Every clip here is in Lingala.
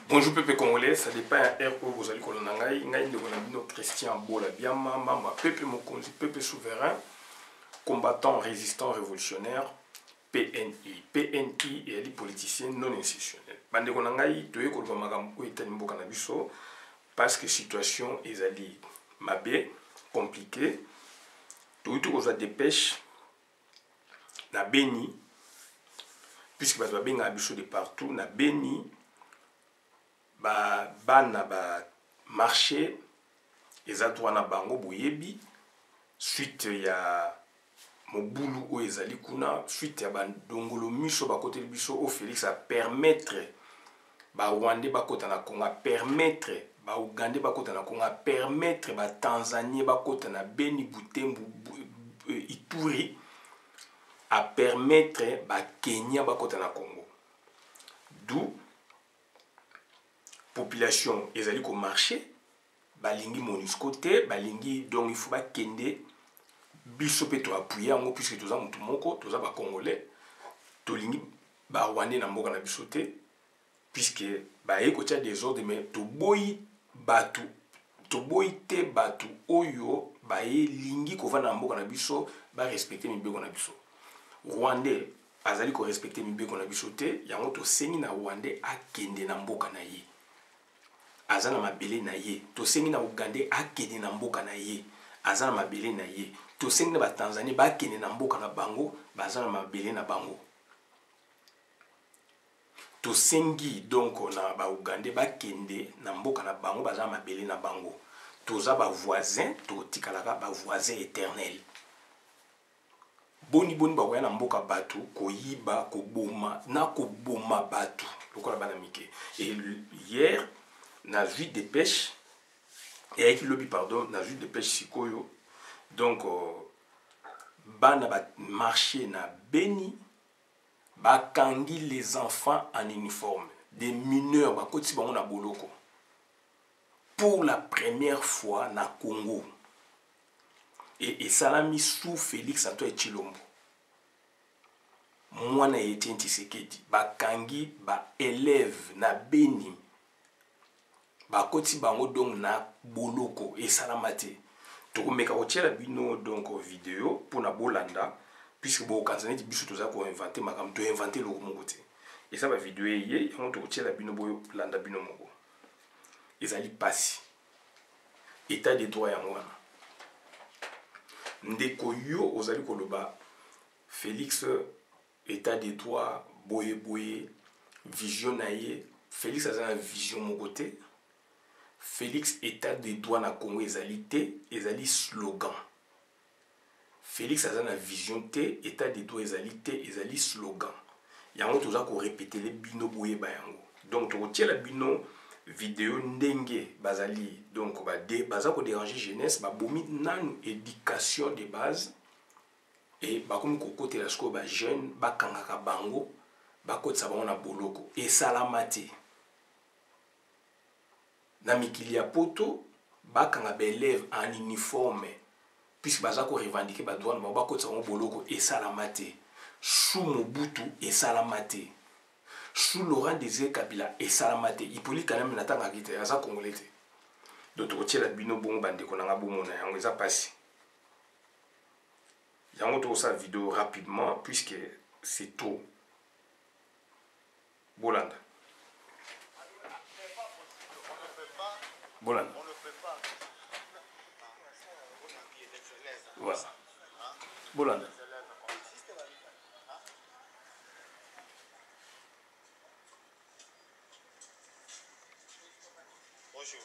Bonjour peuple congolais, ça dépend un RO vous allez kolonangai, ngai de konamino Christian Bola Biama, mama peuple mokonzi, peuple souverain, combattant, résistant, révolutionnaire, PNI. PNI et les politiciens non institutionnels. Bande konangai, toye kolba makambo etani mboka na biso parce que situation ezali mabe, compliquée. Tout aux dépêche na Beni, puisque bato babenga biso de partout na Beni. Bana ba marché eza droit na bango boyebi suite ya mobulu o ezali kuna suite ya bandongolo miso bakote biso o Félix a permettre ba Rwandais bakota na Congo, permettre ba Ougandais bakota na Congo, permettre ba Tanzaniens bakota na Beni, Butembo, Ituri, a permettre ba Kenya bakota na Congo. D'où population ezali ko marché balingi MONUSCO te balingi donc il faut ba kende biso pe to appuyer yango puisque toza mutu moko toza ba congolais tolingi ba Rwandais na mboka na biso te puisque ba eko tia désordre mais to boyi batu to boyi te batu oyo ba lingi ko vana na mboka na biso ba respecter mibeko na biso. Rwandais azali ko respecter mibeko na biso te yango to sengi na Rwandais akende na mboka na ye. Azana mabele na ye to sengi na Ougandais akende na mboka na ye azana mabele na ye to sengi na ba Tanzanie ba kende na mboka na bango bazana mabele na bango to sengi donc na ba Ougandais ba kende na mboka na bango bazana mabele na bango toza ba voisin to tikalaka ba voisin éternel boni ba koya na mboka batu koyiba koboma na koboma batu lokola bana mike. Et hier na vue de pêche et avec lobby pardon na vue de pêche sikoyo donc bana ba marché na Beni ba kangi les enfants en uniforme des mineurs ba koti bango na boloko pour la première fois na Congo et salami sous Félix Antoine Tshilombo mwana Etienne Tshisekedi ba kangi ba élève na Beni bakoti bango donc na boloko et salamate to meka otiela bino donc vidéo pour na bolanda puisque bo kanzaneti biso toza ko inventer makam to inventer lo moko te et ça ba vidéo yé on to otiela bino bo landa bino moko ezali pasi état de droit ya mwana ndeko yo ozali koloba Félix état de droit boye vision na ye Félix a une vision moko te. Félix état de droit na Congo ezali slogan. Félix a une vision te état de droit ezali slogan. Yango toza ko répéter les bino boye ba yango. Donc to tiela bino vidéo ndenge bazali donc baza ko déranger jeunesse ba bomi nanu éducation de base et ba komi ko côté la sko ba jeune ba kangaka bango ba kotsa bango na boloko et salamate. Na mikili ya poto bakanga ba élève en uniforme puisque baza ko revendiquer ba douane ba kotsa ngo boloko et salamate sous Mobutu et salamate sous Laurent Désiré Kabila et salamate Hippolyte quand même natanga kite aza congolais te d'autres tiela bino bongo bande ko nanga bomona yango eza pasi yango to sa vidéo rapidement puisque c'est tôt bolanda. Bolanda. On ne peut pas. Voilà. Bolanda. Bonjour.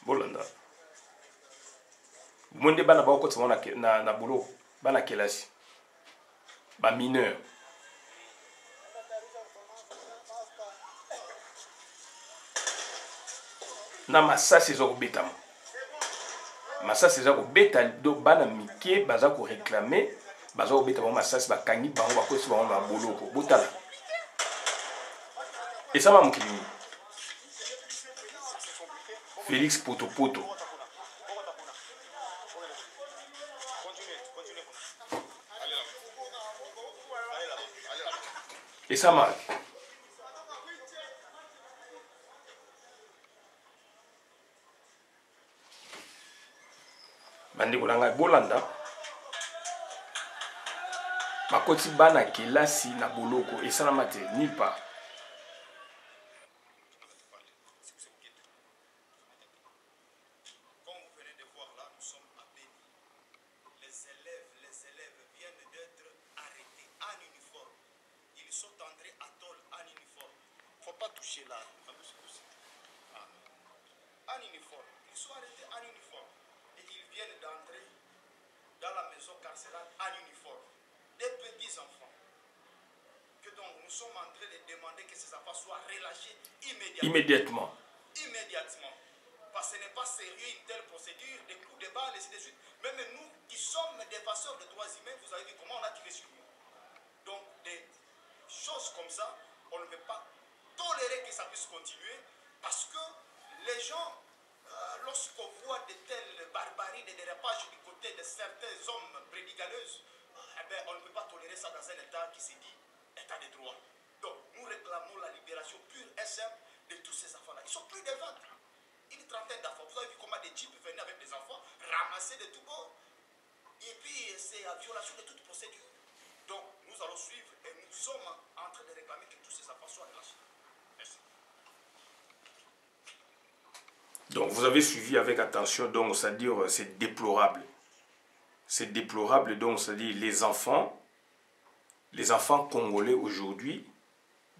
Bolanda. Monde bana ba okotsa na boloko bana kelasi. Ba mineur. Na masasi zo betama. Masasi za ko beta do bana mike baza ko réclamer baza ko beta ba masasi ba kangi bango ba kosi bango na boloko botala. Et ça m'a mokili. Félix Poto. Et ça m'a bandeko na ngai bolanda bakoti bana kelasi na boloko esalama te nulle part. Immédiatement. Parce que ce n'est pas sérieux une telle procédure, des coups de balle, et ainsi de suite. Même nous qui sommes des passeurs de droits humains, vous avez vu comment on a tiré sur nous. Donc, des choses comme ça, on ne peut pas tolérer que ça puisse continuer parce que les gens, lorsqu'on voit de telles barbaries, des dérapages du côté de certains hommes prédigaleuses, on ne peut pas tolérer ça dans un État qui se dit État de droit. Donc, nous réclamons la libération pure et simple de tous ces enfants-là. Ils sont plus de 20. Une trentaine d'enfants. Vous avez vu comment des types venaient avec des enfants, ramasser de tout bord. Et puis, c'est la violation de toute procédure. Donc, nous allons suivre et nous sommes en train de réclamer que tous ces enfants soient relâchés. Merci. Donc, vous avez suivi avec attention, donc, c'est-à-dire, c'est déplorable. C'est déplorable, donc, c'est-à-dire, les enfants congolais aujourd'hui,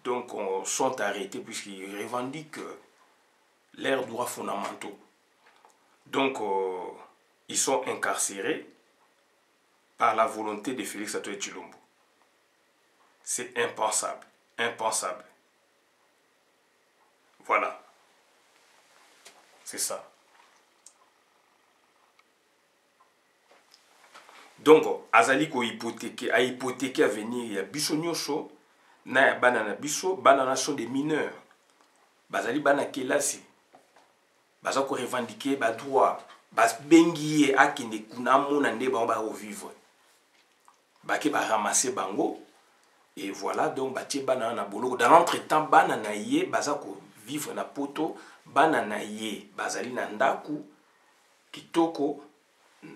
donc, sont arrêtés puisqu'ils revendiquent leurs droits fondamentaux. Donc, ils sont incarcérés par la volonté de Félix Antoine Tshilombo. C'est impensable. Impensable. Voilà. C'est ça. Donc, azali ko hypothéquer, a hypothéquer à venir, il y a biso nyosho, na ya bana na biso, bana na sont des mineurs. Bazali bana kelasi. Baza ko revendiquer ba droit, bas bengi e akende kuna mona nde ba revivre. Ba ke ba ramasser bango et voilà donc ba tie bana na boloko. Dans l'entretemps bana na ye baza ko vivre na poto, bana na ye bazali na ndaku kitoko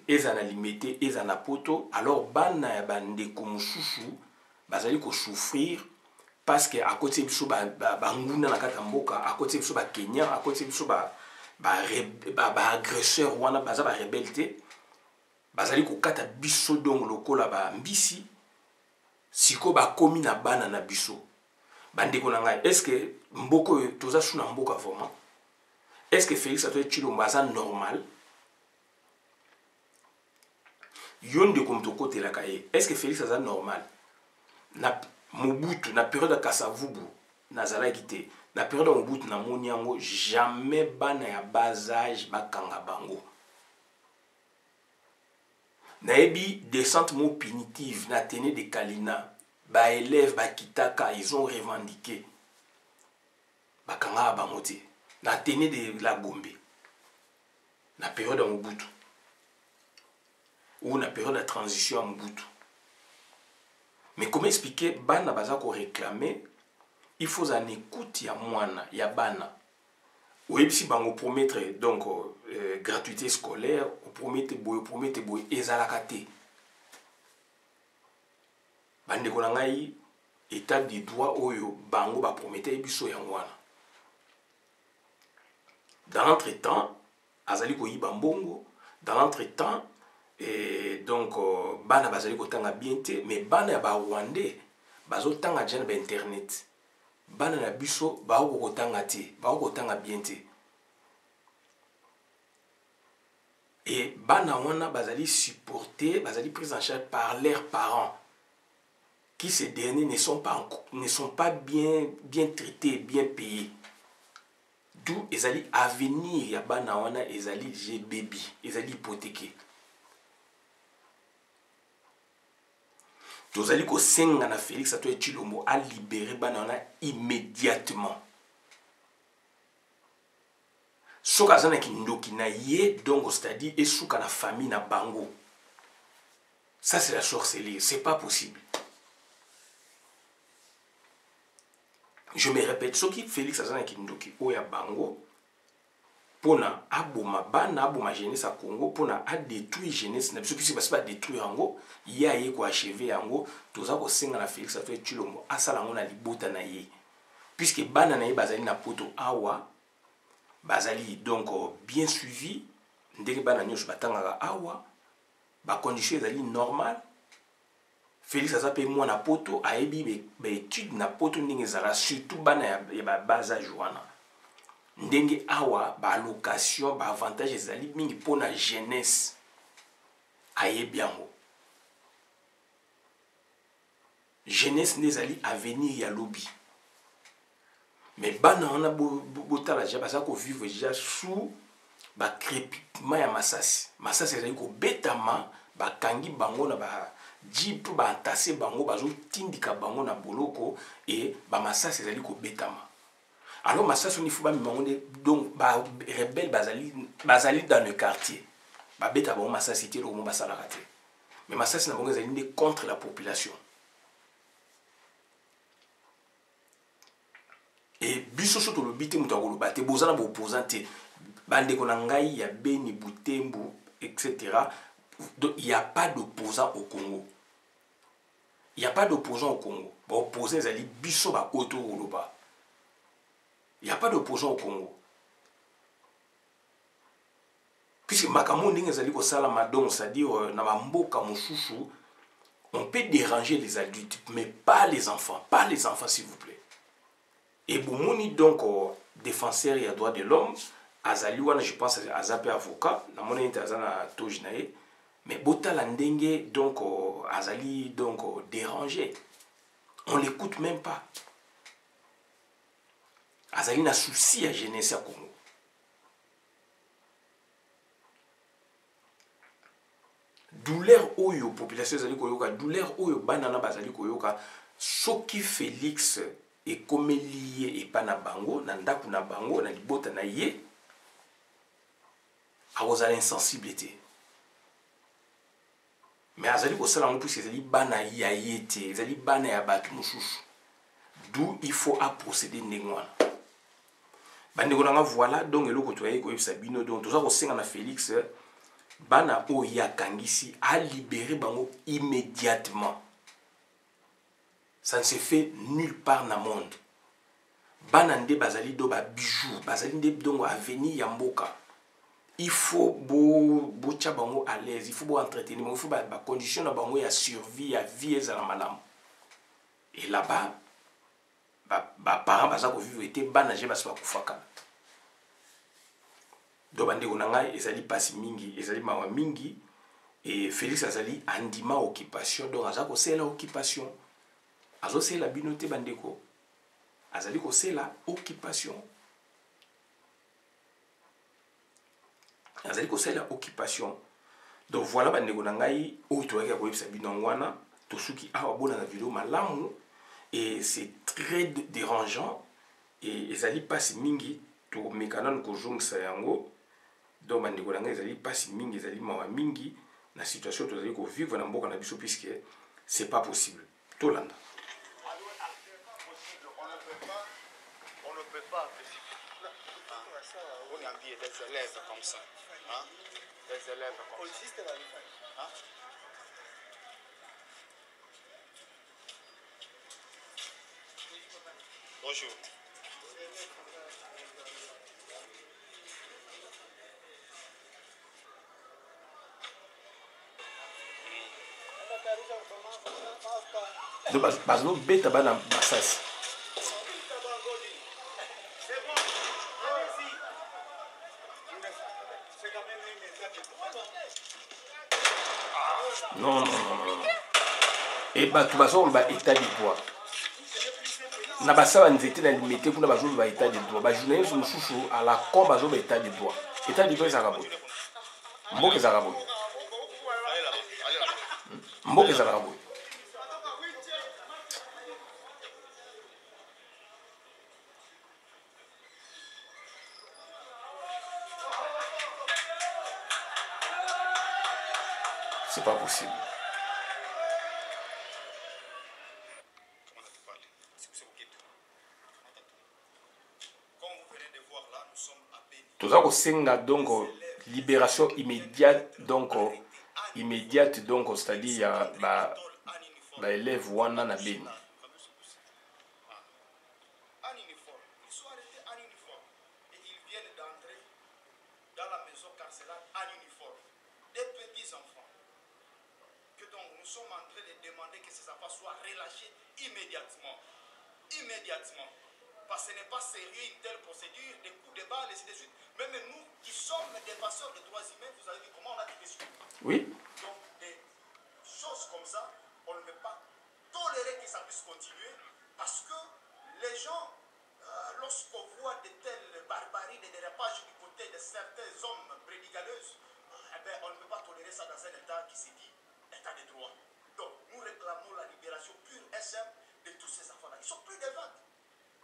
ezana limité ezana poto, alors bana ya bandeko mususu bazali ko souffrir parce que à côté biso ba nguna na kata mboka, à côté biso ba Kenya, à côté biso ba agresseur wana baza ba rebelle bazali ko kata biso donc lokola ba mbisi siko ba komi na bana na biso bandeko na ngai. Est-ce que mboko toza suna mboka vraiment? Est-ce que Félix Antoine Tshilombo aza normal? Yonde comme to côté la kaye. Est-ce que Félix aza normal? Na Mobutu na période de Kasavubu nazala quitté. Na période de Mobutu na moniango jamais bana ya bas âge bakanga bango. Na ebi descente mo punitive na tene de Kalina. Ba élèves ba kitaka ils ont revendiqué. Bakanga bangote. Na tene de la Gombe. Na période de Mobutu. Ou na période de transition à Mobutu. Mais comment expliquer bana baza ko réclamer? Il faut en écoute ya mwana ya bana. Oui, si bango promettre donc gratuité scolaire, ou promettre boy ezalakate. Bande ko ngai état de droit oyo bango ba promettre biso ya mwana. Dans l'entretemps, azali ko yiba mbongo, dans l'entretemps et donc bana bazali ko tanga bien te, mais bana ya ba Rwandais bazo tanga jana ba internet. Bana na biso ba ko tanga te, ba ko tanga bien te. Et bana wana bazali supportés, bazali pris en charge par leurs parents, qui ces derniers ne sont pas bien traités, bien payés. D'où ezali avenir ya bana wana ezali j'ai baby, ezali hypothéqué. Tozali ko senga na Félix Antoine Tshilombo a libéré bana wana immédiatement. Soka zana kindoki na ye donc c'est-à-dire et souka na famille na bango. Ça c'est la sorcellerie, c'est pas possible. Je me répète, ce qui Félix Azana Kindoki Oya Bango, pona aboma bana aboma jeunesse à Congo pona a détruire jeunesse na biso puisque basi ba détruire yango ye aye ko achever yango toza ko senga na Félix Antoine Tshilombo asala yango na libota na ye puisque bana na ye bazali na poto awa bazali donc bien suivi ndenge bana nyonso batangaka awa ba condition ezali normal. Félix aza pe mwana poto ayebi ba étude na poto ndenge ezala surtout bana ya ba bas âge wana ndenge awa ba allocation ba avantage ezali mingi pona jeunesse ayebi yango jeunesse nezali avenir ya lobi mais bana wana botala ja baza ko vivre déjà sous ba crépitement ya masasi ezali ko betama bakangi bango na ba jeep ba entassé bango bazo tindika bango na boloko et ba masasi ezali ko betama. Alors masasi ni fuba mimonde donc ba rebelle bazali dans le quartier ba beta bango masasi te lo mo basala raté mais masasi na bango ezali contre la population et biso soto lo bité muto ko lo baté bozana bo opposante bande ko na ngai ya Beni Butembo etc. Donc il y a pas d'opposant au Congo. Il y a pas d'opposant au Congo. Ba opposant ezali biso ba auto loba. Il n'y a pas d'opposant au Congo. Puisque makambo ndenge ezali ko sala madon, c'est-à-dire na mboka mosusu, on peut déranger les adultes mais pas les enfants, s'il vous plaît. Et bomoni donc défenseur et droit de l'homme, azali wana je pense azape avocat, na mona intazana tojinae, mais botala ndenge donc azali donc dérangé. On l'écoute même pas. Azali na souci à jeunesse à Congo. Douleur oyo population azali koyoka, douleur oyo banana bazali koyoka, soki Félix et comme lié et pas na bango, na ndaku na bango, na libota na ye, a osala insensibilité. Mais azali ko sala ngo puisque ezali bana ya yete, ezali bana ya batu mususu. D'où il faut à procéder ndengwana. Voilà donc eloko toyei ko yebisa bino donc toza ko senga na Félix bana o ya kangisi a libérer bango immédiatement. Ça ne se fait nulle part dans le monde. Bana nde bazali do ba bijou, bazali nde donc avenir ya mboka. Il faut bo tia bango à l'aise, il faut bo entretenir, il faut ba condition na bango ya survie, ya vie ezala malamu. Et là-bas ba parents baza ko vivre été bana je basa kufaka. Do bande konanga ezali pasi mingi, ezali mawa mingi et Félix azali andima occupation donc aza ko sela occupation. Azo sela binote bandeko. Azali ko sela occupation. Azali ko sela occupation. Donc voilà bandeko nangai o to ya ko yebisa binongwana to suki awa bona na vidéo malamu. Et c'est très dérangeant et ezali pasi mingi to mekana ko jongsa yango donc bandeko nanga ezali pasi mingi ezali mawa mingi na situation to ezali ko vivre na mboka na biso puisque c'est pas possible tolanda on ne peut pas on a envie des élèves comme ça hein des élèves comme ça hein? Bonjour. donc bazo beta bana basasi non et bato bazo ba état du droit na basaba nzete na limité kuna bazo ba état du droit ba journaliste mususu à la com bazo ba état du droit ezaka bo mboka ezaka bo mboka ezaka bo c'est pas possible. Comme vous venez de voir là, nous sommes à Beni. toza kosenga donc libération immédiate donc c'est-à-dire ya ba élève wana na Beni. Nous sommes en train de demander que ces enfants soient relâchés immédiatement. Immédiatement. Parce que ce n'est pas sérieux une telle procédure, des coups de balle, et ainsi de suite. Même nous qui sommes des passeurs de droits humains, vous avez vu comment on a tiré sur nous. Oui. Donc des choses comme ça, on ne peut pas tolérer que ça puisse continuer parce que les gens, lorsqu'on voit de telles barbaries, des dérapages du côté de certains hommes prédicatleuses, on ne peut pas tolérer ça dans un État qui se dit État de droit. Donc, nous réclamons la libération pure et simple de tous ces enfants-là. Ils sont plus de 20.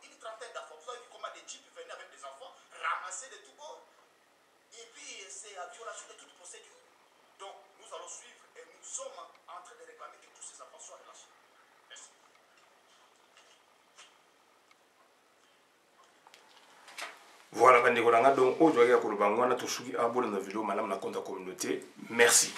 Une trentaine d'enfants. Vous avez vu comment des jeeps venaient avec des enfants, ramassés de tout bord. Et puis, c'est à violation de toute procédure. Donc, nous allons suivre et nous sommes en train de réclamer que tous ces enfants soient relâchés. Merci. Voilà, donc, aujourd'hui, il y a un peu de vidéo, madame, dans la communauté. Merci.